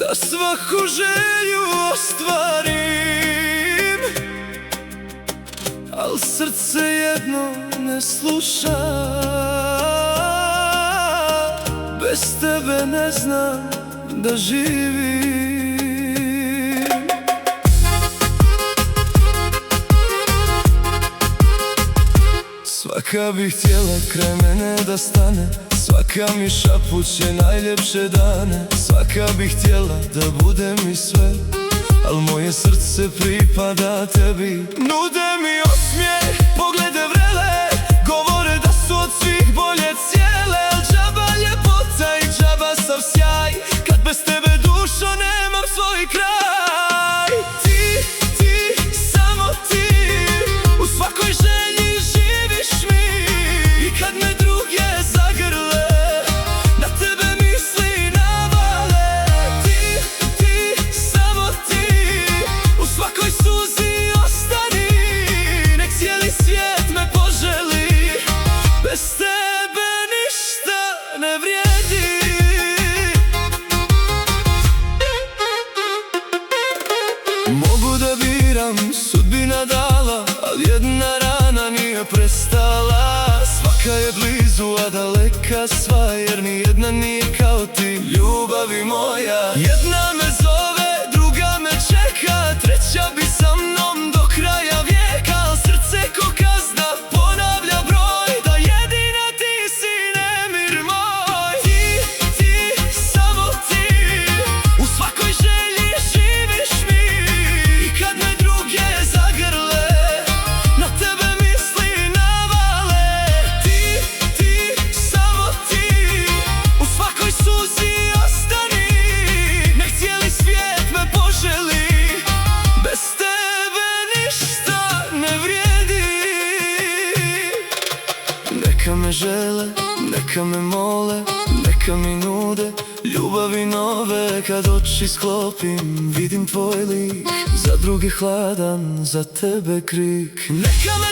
da svaku želju ostvarim, al srce jedno ne sluša. Bez tebe ne znam da živim. Svaka bi htjela kraj mene da stane, svaka mi šapuće najljepše dane. Svaka bi htjela da bude mi sve, al moje srce pripada tebi. Nude mi osmijeh, poglede vrele, govore da su od svih bolje cijele. Al džaba ljepota i džaba sav sjaj, kad bez tebe dušo nemam svoj kraj. Ti, samo ti, u svakoj želji živiš mi. I kad me druge zagrle, na tebe misli navale. Ti, samo ti, u svakoj suzi ostani. Nek cijeli svijet me poželi, bez tebe ništa ne vrijedi. Mogu da biram, sudbina dala, al jedna rana nije prestala. Svaka je blizu, a daleka sva, jer ni jedna nije kao ti, ljubavi moja. Jedna me zove, druga me čeka, treća bi sa mnom do kraja vijeka. Al srce ko kazna ponavlja broj, da jedina ti si nemir moj. Ti, samo ti, u svakoj želji živiš mi. I kad me druge zagrle, na tebe misli navale. Ti, samo ti, u svakoj suzi ostani. Nek cijeli svijet me poželi, bez tebe ništa ne vrijedi. Neka me žele, neka me mole, neka mi nude ljubavi nove. Kad oči sklopim, vidim tvoj lik, za druge hladan, za tebe krik. Neka me